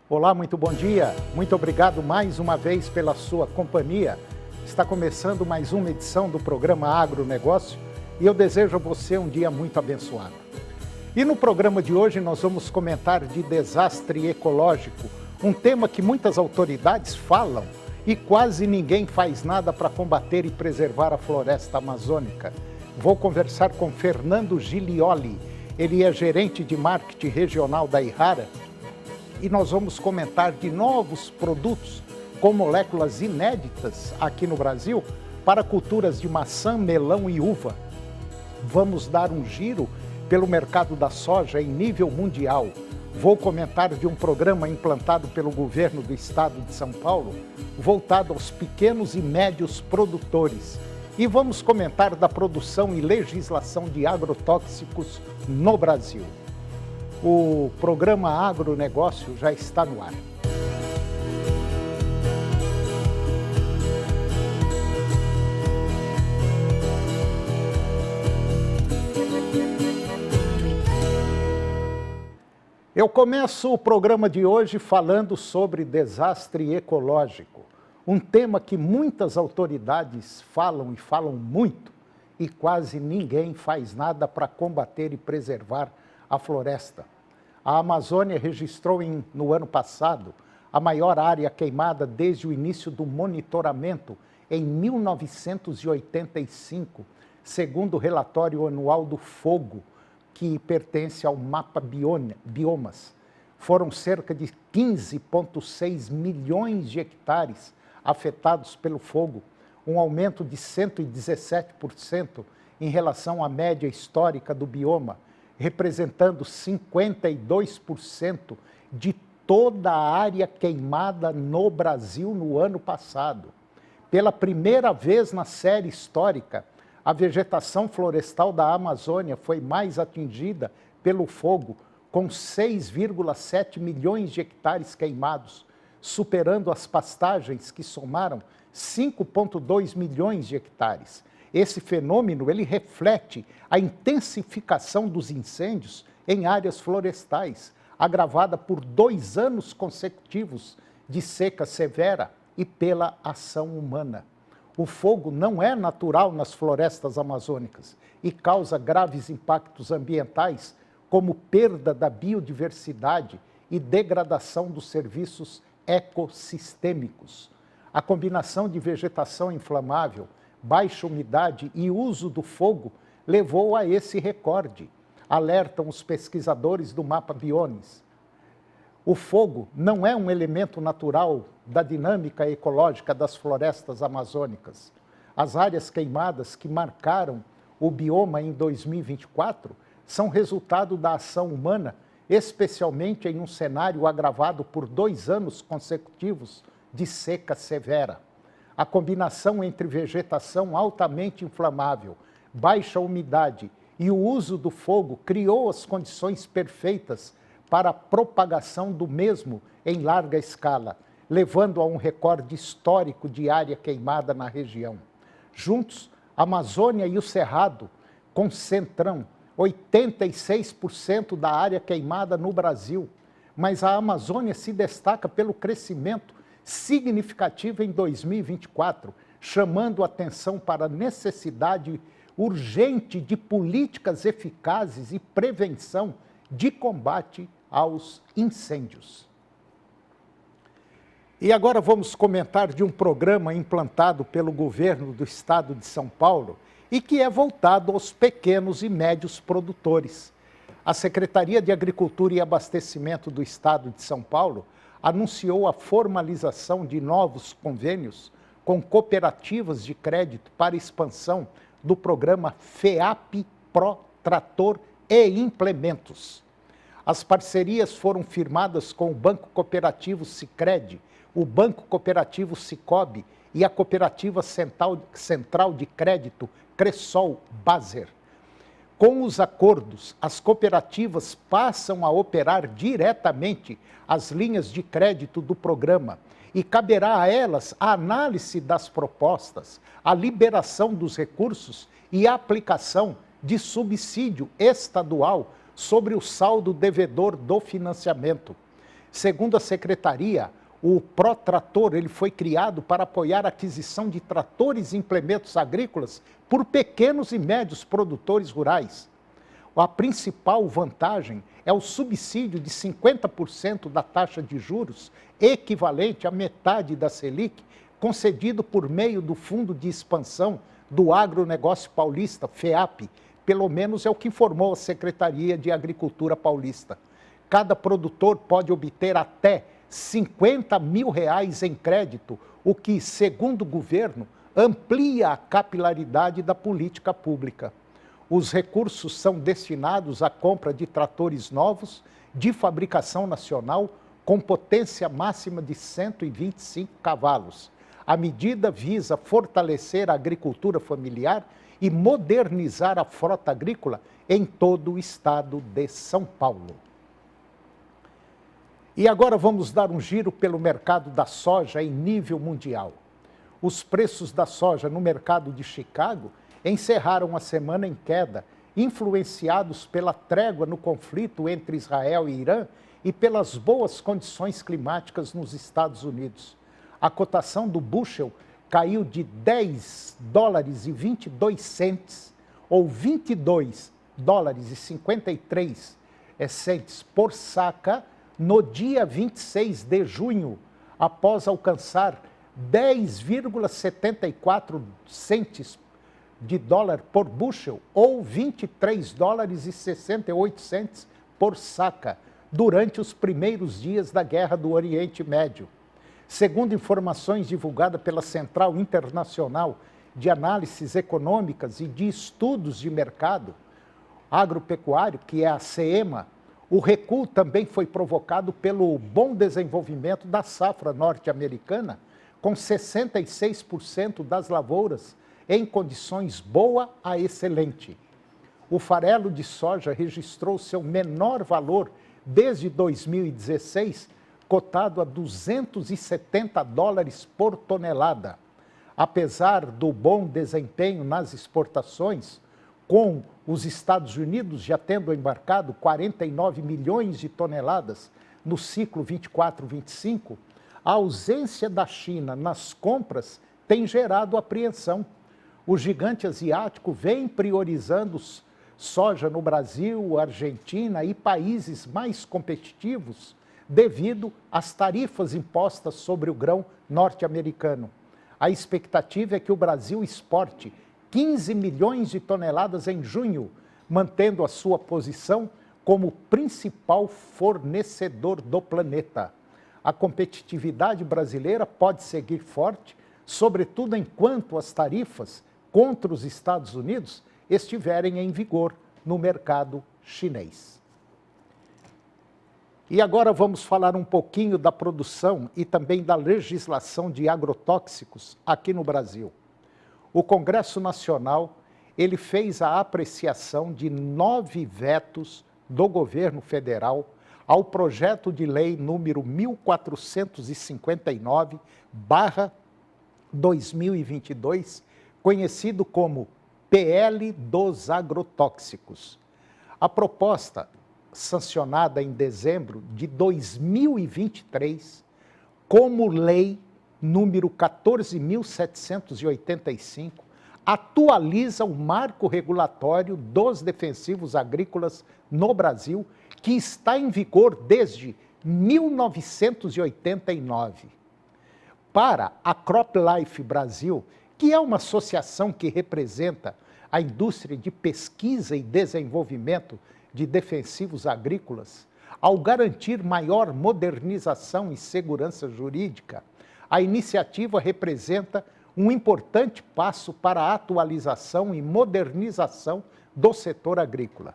Olá, muito bom dia. Muito obrigado mais uma vez pela sua companhia. Está começando mais uma edição do programa Agronegócio e eu desejo a você um dia muito abençoado. E no programa de hoje nós vamos comentar de desastre ecológico, um tema que muitas autoridades falam e quase ninguém faz nada para combater e preservar a floresta amazônica. Vou conversar com Fernando Gilioli, ele é gerente de marketing regional da Yara, e nós vamos comentar de novos produtos com moléculas inéditas aqui no Brasil para culturas de maçã, melão e uva. Vamos dar um giro pelo mercado da soja em nível mundial. Vou comentar de um programa implantado pelo governo do estado de São Paulo, voltado aos pequenos e médios produtores. E vamos comentar da produção e legislação de agrotóxicos no Brasil. O programa Agronegócio já está no ar. Eu começo o programa de hoje falando sobre desastre ecológico, um tema que muitas autoridades falam e falam muito, e quase ninguém faz nada para combater e preservar a floresta. A Amazônia registrou no ano passado a maior área queimada desde o início do monitoramento em 1985, segundo o relatório anual do fogo, que pertence ao mapa Biomas. Foram cerca de 15,6 milhões de hectares afetados pelo fogo, um aumento de 117% em relação à média histórica do bioma, representando 52% de toda a área queimada no Brasil no ano passado. Pela primeira vez na série histórica, a vegetação florestal da Amazônia foi mais atingida pelo fogo, com 6,7 milhões de hectares queimados, superando as pastagens que somaram 5,2 milhões de hectares. Esse fenômeno ele reflete a intensificação dos incêndios em áreas florestais, agravada por 2 anos consecutivos de seca severa e pela ação humana. O fogo não é natural nas florestas amazônicas e causa graves impactos ambientais, como perda da biodiversidade e degradação dos serviços ecossistêmicos. A combinação de vegetação inflamável, baixa umidade e uso do fogo levou a esse recorde, alertam os pesquisadores do mapa Biomas. O fogo não é um elemento natural da dinâmica ecológica das florestas amazônicas. As áreas queimadas que marcaram o bioma em 2024 são resultado da ação humana, especialmente em um cenário agravado por 2 anos consecutivos de seca severa. A combinação entre vegetação altamente inflamável, baixa umidade e o uso do fogo criou as condições perfeitas para a propagação do mesmo em larga escala, levando a um recorde histórico de área queimada na região. Juntos, a Amazônia e o Cerrado concentram 86% da área queimada no Brasil, mas a Amazônia se destaca pelo crescimento significativo em 2024, chamando atenção para a necessidade urgente de políticas eficazes e prevenção de combate aos incêndios. E agora vamos comentar de um programa implantado pelo governo do estado de São Paulo e que é voltado aos pequenos e médios produtores. A Secretaria de Agricultura e Abastecimento do estado de São Paulo anunciou a formalização de novos convênios com cooperativas de crédito para expansão do programa FEAP Pro Trator e Implementos. As parcerias foram firmadas com o Banco Cooperativo Sicredi, o Banco Cooperativo Sicobi e a Cooperativa Central de Crédito Cressol Baser. Com os acordos, as cooperativas passam a operar diretamente as linhas de crédito do programa e caberá a elas a análise das propostas, a liberação dos recursos e a aplicação de subsídio estadual sobre o saldo devedor do financiamento. Segundo a secretaria, o Protrator ele foi criado para apoiar a aquisição de tratores e implementos agrícolas por pequenos e médios produtores rurais. A principal vantagem é o subsídio de 50% da taxa de juros, equivalente à metade da Selic, concedido por meio do Fundo de Expansão do Agronegócio Paulista, FEAP, pelo menos é o que informou a Secretaria de Agricultura Paulista. Cada produtor pode obter até R$50 mil em crédito, o que, segundo o governo, amplia a capilaridade da política pública. Os recursos são destinados à compra de tratores novos, de fabricação nacional, com potência máxima de 125 cavalos. A medida visa fortalecer a agricultura familiar e modernizar a frota agrícola em todo o estado de São Paulo. E agora vamos dar um giro pelo mercado da soja em nível mundial. Os preços da soja no mercado de Chicago encerraram a semana em queda, influenciados pela trégua no conflito entre Israel e Irã e pelas boas condições climáticas nos Estados Unidos. A cotação do bushel caiu de $10,22 ou $22,53 por saca no dia 26 de junho, após alcançar 10,74 de dólar por bushel ou $23,68 por saca durante os primeiros dias da Guerra do Oriente Médio. Segundo informações divulgadas pela Central Internacional de Análises Econômicas e de Estudos de Mercado Agropecuário, que é a CEMA, o recuo também foi provocado pelo bom desenvolvimento da safra norte-americana, com 66% das lavouras em condições boa a excelente. O farelo de soja registrou seu menor valor desde 2016, cotado a $270 por tonelada. Apesar do bom desempenho nas exportações, com os Estados Unidos já tendo embarcado 49 milhões de toneladas no ciclo 24-25, a ausência da China nas compras tem gerado apreensão. O gigante asiático vem priorizando soja no Brasil, Argentina e países mais competitivos devido às tarifas impostas sobre o grão norte-americano. A expectativa é que o Brasil exporte 15 milhões de toneladas em junho, mantendo a sua posição como principal fornecedor do planeta. A competitividade brasileira pode seguir forte, sobretudo enquanto as tarifas contra os Estados Unidos estiverem em vigor no mercado chinês. E agora vamos falar um pouquinho da produção e também da legislação de agrotóxicos aqui no Brasil. O Congresso Nacional ele fez a apreciação de 9 vetos do governo federal ao projeto de lei número 1459/2022, conhecido como PL dos agrotóxicos. A proposta, sancionada em dezembro de 2023, como lei número 14.785, atualiza o marco regulatório dos defensivos agrícolas no Brasil, que está em vigor desde 1989. Para a CropLife Brasil, que é uma associação que representa a indústria de pesquisa e desenvolvimento de defensivos agrícolas, ao garantir maior modernização e segurança jurídica, a iniciativa representa um importante passo para a atualização e modernização do setor agrícola.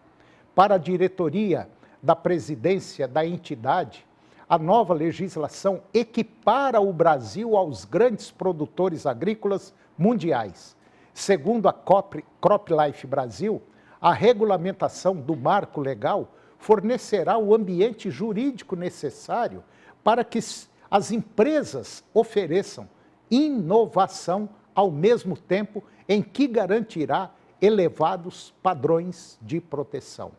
Para a diretoria da presidência da entidade, a nova legislação equipara o Brasil aos grandes produtores agrícolas mundiais. Segundo a CropLife Brasil, a regulamentação do marco legal fornecerá o ambiente jurídico necessário para que as empresas ofereçam inovação ao mesmo tempo em que garantirá elevados padrões de proteção.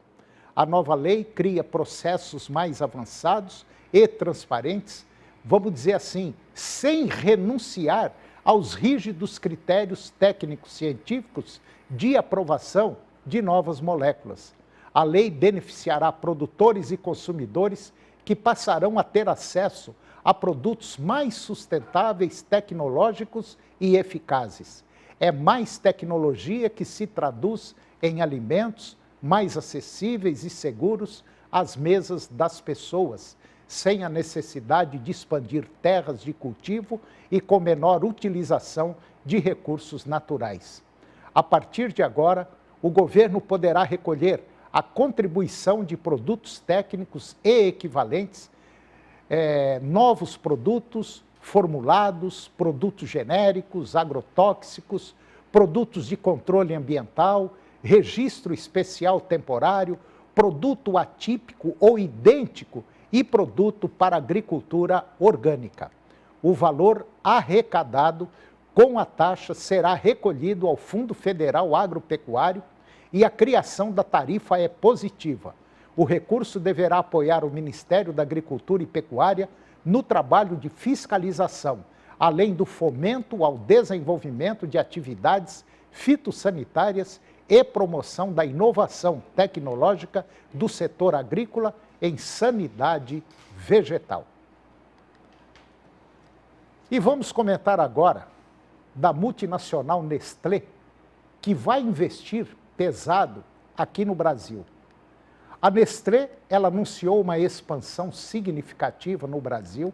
A nova lei cria processos mais avançados e transparentes, vamos dizer assim, sem renunciar aos rígidos critérios técnicos científicos de aprovação de novas moléculas. A lei beneficiará produtores e consumidores que passarão a ter acesso a produtos mais sustentáveis, tecnológicos e eficazes. É mais tecnologia que se traduz em alimentos mais acessíveis e seguros às mesas das pessoas, sem a necessidade de expandir terras de cultivo e com menor utilização de recursos naturais. A partir de agora, o governo poderá recolher a contribuição de produtos técnicos e equivalentes, novos produtos formulados, produtos genéricos, agrotóxicos, produtos de controle ambiental, registro especial temporário, produto atípico ou idêntico e produto para agricultura orgânica. O valor arrecadado com a taxa será recolhido ao Fundo Federal Agropecuário e a criação da tarifa é positiva. O recurso deverá apoiar o Ministério da Agricultura e Pecuária no trabalho de fiscalização, além do fomento ao desenvolvimento de atividades fitossanitárias e promoção da inovação tecnológica do setor agrícola em sanidade vegetal. E vamos comentar agora da multinacional Nestlé, que vai investir pesado aqui no Brasil. A Nestlé, ela anunciou uma expansão significativa no Brasil,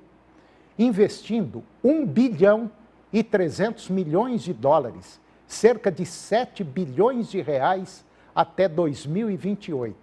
investindo 1 bilhão e 300 milhões de dólares, cerca de 7 bilhões de reais até 2028.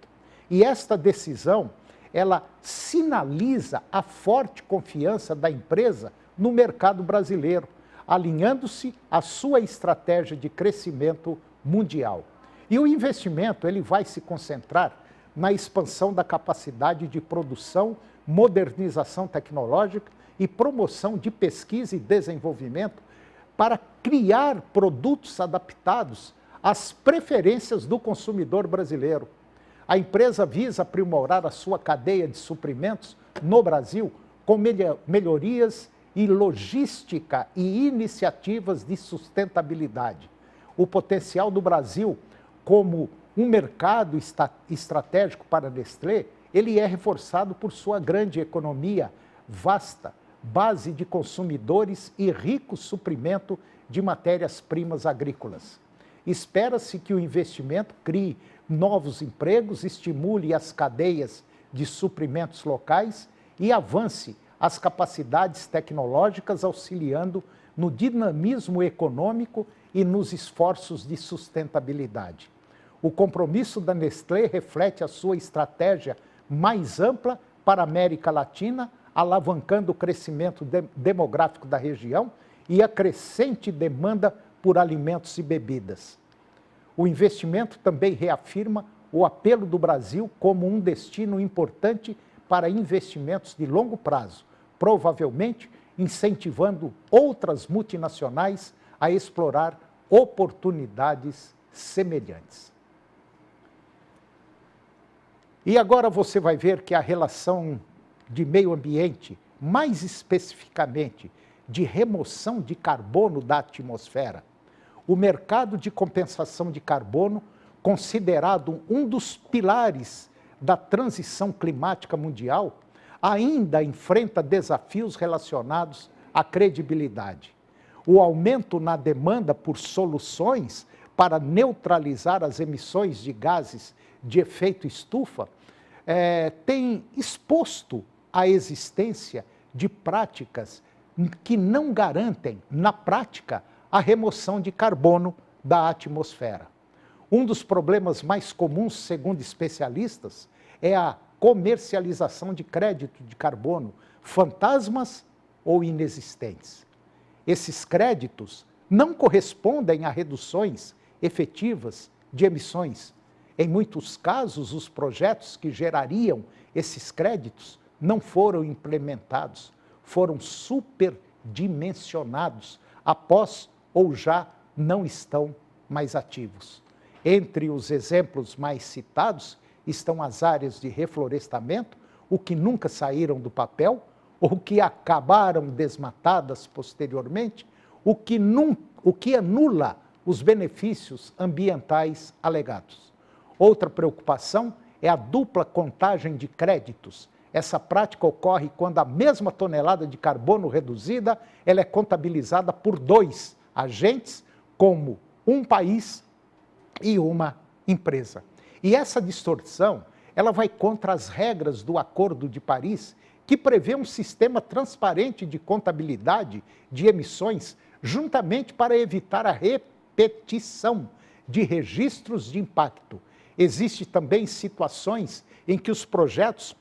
E esta decisão, ela sinaliza a forte confiança da empresa no mercado brasileiro, alinhando-se à sua estratégia de crescimento mundial. E o investimento, ele vai se concentrar na expansão da capacidade de produção, modernização tecnológica e promoção de pesquisa e desenvolvimento para criar produtos adaptados às preferências do consumidor brasileiro. A empresa visa aprimorar a sua cadeia de suprimentos no Brasil com melhorias e logística e iniciativas de sustentabilidade. O potencial do Brasil como um mercado estratégico para a Nestlé, ele é reforçado por sua grande economia vasta, base de consumidores e rico suprimento de matérias-primas agrícolas. Espera-se que o investimento crie novos empregos, estimule as cadeias de suprimentos locais e avance as capacidades tecnológicas, auxiliando no dinamismo econômico e nos esforços de sustentabilidade. O compromisso da Nestlé reflete a sua estratégia mais ampla para a América Latina, alavancando o crescimento demográfico da região e a crescente demanda por alimentos e bebidas. O investimento também reafirma o apelo do Brasil como um destino importante para investimentos de longo prazo, provavelmente incentivando outras multinacionais a explorar oportunidades semelhantes. E agora você vai ver que a relação de meio ambiente, mais especificamente de remoção de carbono da atmosfera, o mercado de compensação de carbono, considerado um dos pilares da transição climática mundial, ainda enfrenta desafios relacionados à credibilidade. O aumento na demanda por soluções para neutralizar as emissões de gases de efeito estufa tem exposto a existência de práticas que não garantem, na prática, a remoção de carbono da atmosfera. Um dos problemas mais comuns, segundo especialistas, é a comercialização de crédito de carbono, fantasmas ou inexistentes. Esses créditos não correspondem a reduções efetivas de emissões. Em muitos casos, os projetos que gerariam esses créditos não foram implementados, foram superdimensionados após ou já não estão mais ativos. Entre os exemplos mais citados estão as áreas de reflorestamento, o que nunca saíram do papel, ou que acabaram desmatadas posteriormente, o que anula os benefícios ambientais alegados. Outra preocupação é a dupla contagem de créditos. Essa prática ocorre quando a mesma tonelada de carbono reduzida ela é contabilizada por dois agentes, como um país e uma empresa. E essa distorção ela vai contra as regras do Acordo de Paris, que prevê um sistema transparente de contabilidade de emissões, juntamente para evitar a repetição de registros de impacto. Existem também situações em que os projetos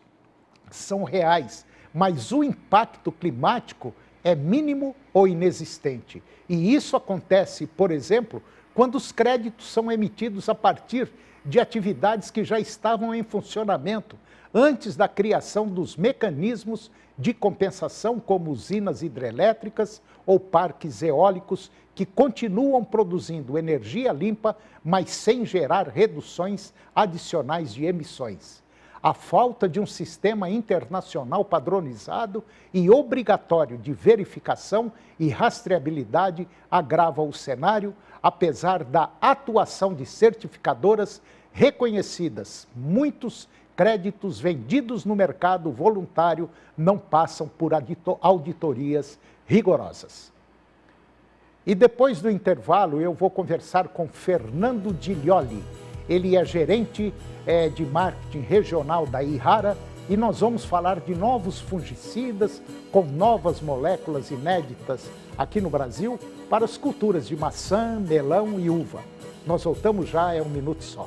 são reais, mas o impacto climático é mínimo ou inexistente. E isso acontece, por exemplo, quando os créditos são emitidos a partir de atividades que já estavam em funcionamento antes da criação dos mecanismos de compensação, como usinas hidrelétricas ou parques eólicos, que continuam produzindo energia limpa, mas sem gerar reduções adicionais de emissões. A falta de um sistema internacional padronizado e obrigatório de verificação e rastreabilidade agrava o cenário, apesar da atuação de certificadoras reconhecidas. Muitos créditos vendidos no mercado voluntário não passam por auditorias rigorosas. E depois do intervalo eu vou conversar com Fernando Giglioli. Ele é gerente de marketing regional da Yara e nós vamos falar de novos fungicidas com novas moléculas inéditas aqui no Brasil para as culturas de maçã, melão e uva. Nós voltamos já, é um minuto só.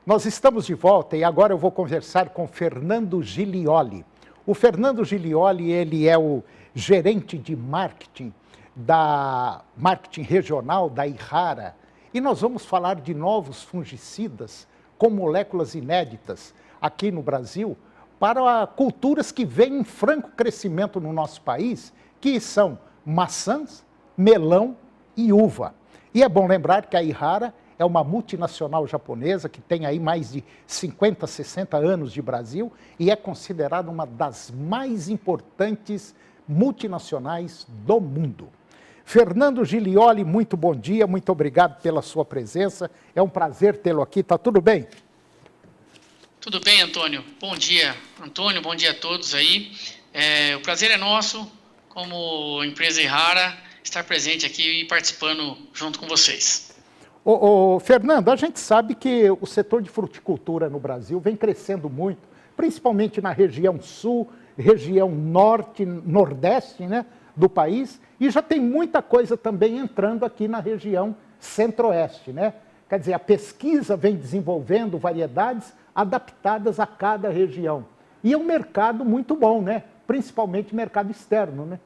Nós estamos de volta e agora eu vou conversar com Fernando Giglioli. O Fernando Giglioli, ele é o gerente de marketing da marketing regional da Yara. E nós vamos falar de novos fungicidas com moléculas inéditas aqui no Brasil para culturas que vêm em franco crescimento no nosso país, que são maçãs, melão e uva. E é bom lembrar que a Yara é uma multinacional japonesa que tem aí mais de 50, 60 anos de Brasil e é considerada uma das mais importantes multinacionais do mundo. Fernando Giglioli, muito bom dia, muito obrigado pela sua presença. É um prazer tê-lo aqui, tá tudo bem? Tudo bem, Antônio. Bom dia, Antônio, bom dia a todos aí. O prazer é nosso, como empresa Yara, estar presente aqui e participando junto com vocês. Fernando, a gente sabe que o setor de fruticultura no Brasil vem crescendo muito, principalmente na região sul, região norte, nordeste, né, do país, e já tem muita coisa também entrando aqui na região centro-oeste, né? Quer dizer, a pesquisa vem desenvolvendo variedades adaptadas a cada região. E é um mercado muito bom, né? Principalmente mercado externo, né?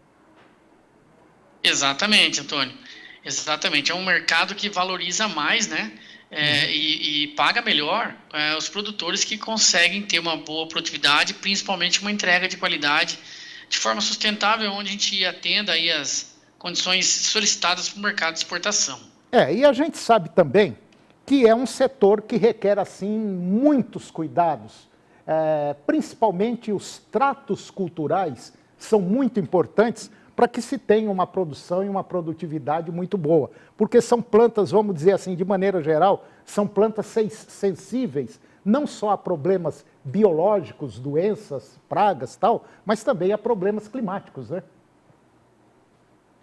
Exatamente, Antônio. Exatamente, é um mercado que valoriza mais, né, e paga melhor os produtores que conseguem ter uma boa produtividade, principalmente uma entrega de qualidade de forma sustentável, onde a gente atenda aí as condições solicitadas para o mercado de exportação. E a gente sabe também que é um setor que requer, assim, muitos cuidados, principalmente os tratos culturais são muito importantes para que se tenha uma produção e uma produtividade muito boa. Porque são plantas, vamos dizer assim, de maneira geral, são plantas sensíveis, não só a problemas biológicos, doenças, pragas, tal, mas também a problemas climáticos, né?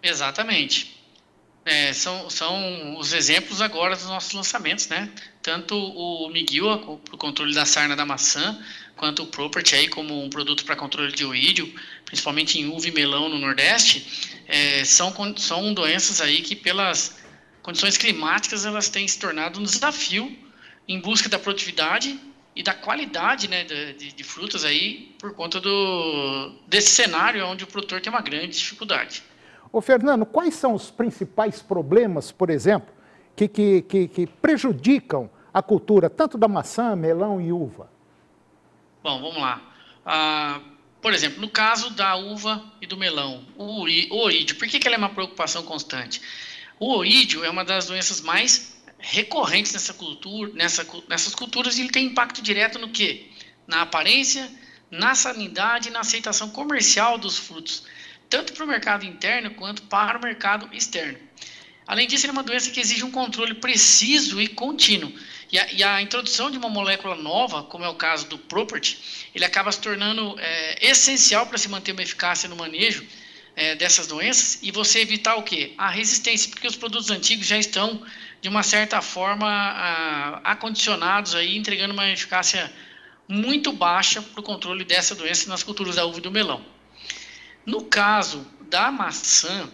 Exatamente. São os exemplos agora dos nossos lançamentos, né? Tanto o Miguel, para o controle da sarna da maçã, quanto o Property aí como um produto para controle de oídio, principalmente em uva e melão no Nordeste, são doenças aí que pelas condições climáticas elas têm se tornado um desafio em busca da produtividade e da qualidade, né, de frutas aí por conta desse cenário onde o produtor tem uma grande dificuldade. Fernando, quais são os principais problemas, por exemplo, que prejudicam a cultura tanto da maçã, melão e uva? Bom, vamos lá. Por exemplo, no caso da uva e do melão, o orídio, por que ela é uma preocupação constante? O orídio é uma das doenças mais recorrentes nessas culturas e ele tem impacto direto no quê? Na aparência, na sanidade e na aceitação comercial dos frutos, tanto para o mercado interno quanto para o mercado externo. Além disso, ele é uma doença que exige um controle preciso e contínuo. E a introdução de uma molécula nova, como é o caso do Property, ele acaba se tornando essencial para se manter uma eficácia no manejo dessas doenças e você evitar o quê? A resistência, porque os produtos antigos já estão, de uma certa forma, acondicionados, aí, entregando uma eficácia muito baixa para o controle dessa doença nas culturas da uva e do melão. No caso da maçã,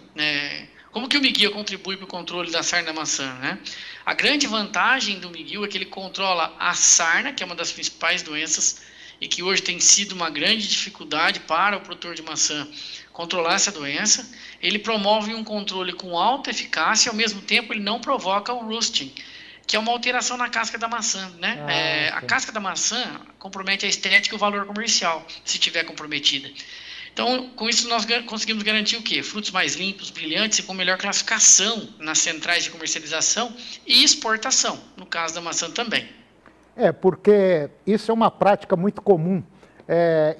como que o Miguel contribui para o controle da sarna da maçã, né? A grande vantagem do Miguel é que ele controla a sarna, que é uma das principais doenças e que hoje tem sido uma grande dificuldade para o produtor de maçã controlar essa doença. Ele promove um controle com alta eficácia e, ao mesmo tempo, ele não provoca o rusting, que é uma alteração na casca da maçã, né? A casca da maçã compromete a estética e o valor comercial, se estiver comprometida. Então, com isso, nós conseguimos garantir o quê? Frutos mais limpos, brilhantes e com melhor classificação nas centrais de comercialização e exportação, no caso da maçã também. Porque isso é uma prática muito comum.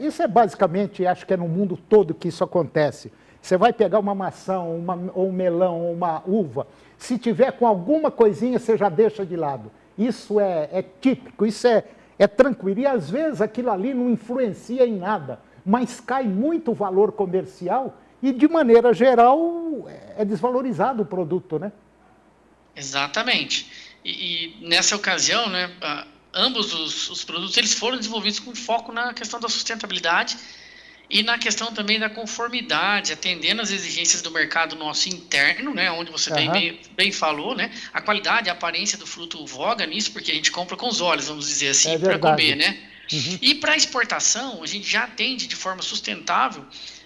Isso é basicamente, acho que é no mundo todo que isso acontece. Você vai pegar uma maçã, ou um melão, ou uma uva, se tiver com alguma coisinha, você já deixa de lado. Isso é típico, isso é tranquilo. E às vezes aquilo ali não influencia em nada, mas cai muito o valor comercial e, de maneira geral, é desvalorizado o produto, né? Exatamente. E nessa ocasião, né, ambos os produtos eles foram desenvolvidos com foco na questão da sustentabilidade e na questão também da conformidade, atendendo às exigências do mercado nosso interno, né, onde você bem falou, né, a qualidade, a aparência do fruto voga nisso, porque a gente compra com os olhos, vamos dizer assim, para comer, né? E para exportação, a gente já atende de forma sustentável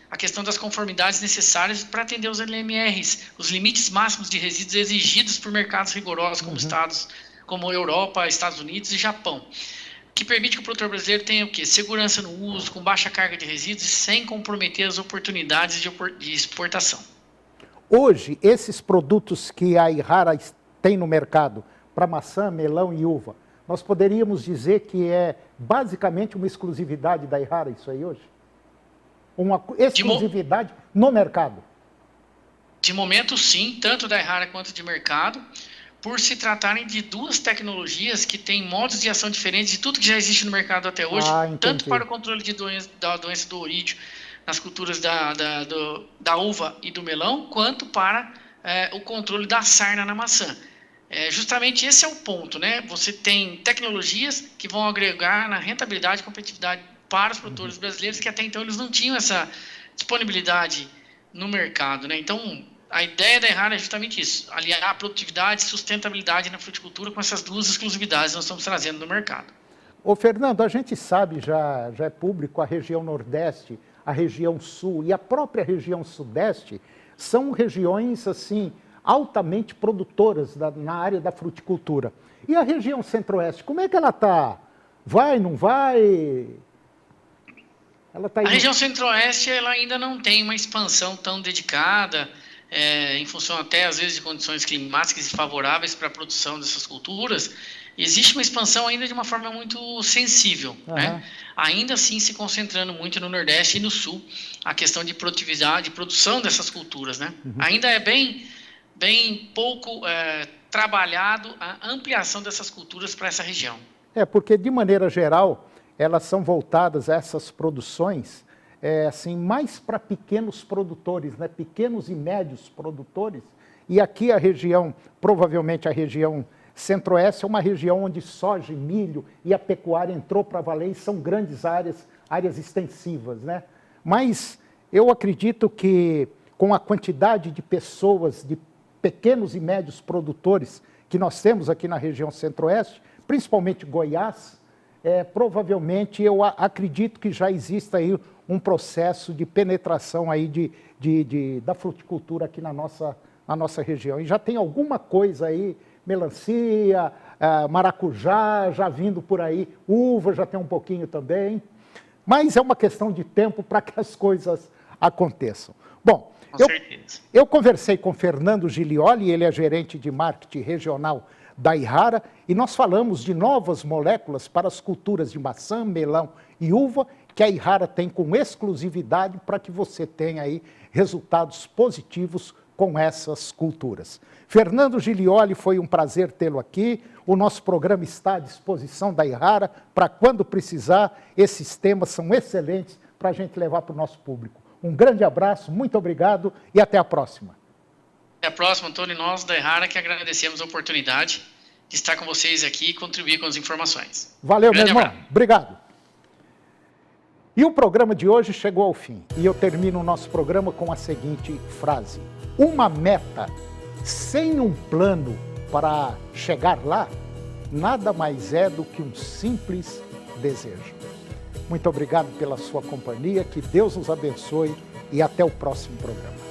a questão das conformidades necessárias para atender os LMRs, os limites máximos de resíduos exigidos por mercados rigorosos como Europa, Estados Unidos e Japão, que permite que o produtor brasileiro tenha o quê? Segurança no uso, com baixa carga de resíduos e sem comprometer as oportunidades de exportação. Hoje, esses produtos que a Ihara tem no mercado para maçã, melão e uva, nós poderíamos dizer que é basicamente uma exclusividade da Ihara isso aí hoje? Uma exclusividade no mercado? De momento, sim, tanto da Ihara quanto de mercado, por se tratarem de duas tecnologias que têm modos de ação diferentes de tudo que já existe no mercado até hoje, tanto para o controle da doença do orídio nas culturas da uva e do melão, quanto para o controle da sarna na maçã. Justamente esse é o ponto, né? Você tem tecnologias que vão agregar na rentabilidade e competitividade para os produtores brasileiros que até então eles não tinham essa disponibilidade no mercado, né? Então, a ideia da Ihara é justamente isso, aliar a produtividade e sustentabilidade na fruticultura com essas duas exclusividades que nós estamos trazendo no mercado. Ô Fernando, a gente sabe, já é público, a região Nordeste, a região Sul e a própria região Sudeste são regiões, assim, altamente produtoras na área da fruticultura. E a região Centro-Oeste, como é que ela está? Vai, não vai? A região Centro-Oeste ela ainda não tem uma expansão tão dedicada, em função até, às vezes, de condições climáticas favoráveis para a produção dessas culturas. Existe uma expansão ainda de uma forma muito sensível, né? Ainda assim se concentrando muito no Nordeste e no Sul, a questão de produtividade e produção dessas culturas, né? Ainda é bem pouco trabalhado a ampliação dessas culturas para essa região. Porque, de maneira geral, elas são voltadas a essas produções assim, mais para pequenos produtores, né? Pequenos e médios produtores. E aqui a região, provavelmente a região Centro-Oeste, é uma região onde soja, milho e a pecuária entrou para valer e são grandes áreas extensivas, né? Mas eu acredito que com a quantidade de pessoas, de pequenos e médios produtores que nós temos aqui na região Centro-Oeste, principalmente Goiás, provavelmente eu acredito que já exista aí um processo de penetração aí da fruticultura aqui na nossa região. E já tem alguma coisa aí, melancia, maracujá já vindo por aí, uva já tem um pouquinho também. Mas é uma questão de tempo para que as coisas aconteçam. Bom, Com certeza. eu conversei com Fernando Gilioli, ele é gerente de marketing regional da Yara, e nós falamos de novas moléculas para as culturas de maçã, melão e uva, que a Yara tem com exclusividade para que você tenha aí resultados positivos com essas culturas. Fernando Gilioli, foi um prazer tê-lo aqui. O nosso programa está à disposição da Yara para quando precisar. Esses temas são excelentes para a gente levar para o nosso público. Um grande abraço, muito obrigado e até a próxima. Até a próxima, Antônio. Nós da Yara que agradecemos a oportunidade de estar com vocês aqui e contribuir com as informações. Valeu, meu irmão. Obrigado. E o programa de hoje chegou ao fim. E eu termino o nosso programa com a seguinte frase: uma meta sem um plano para chegar lá, nada mais é do que um simples desejo. Muito obrigado pela sua companhia, que Deus nos abençoe e até o próximo programa.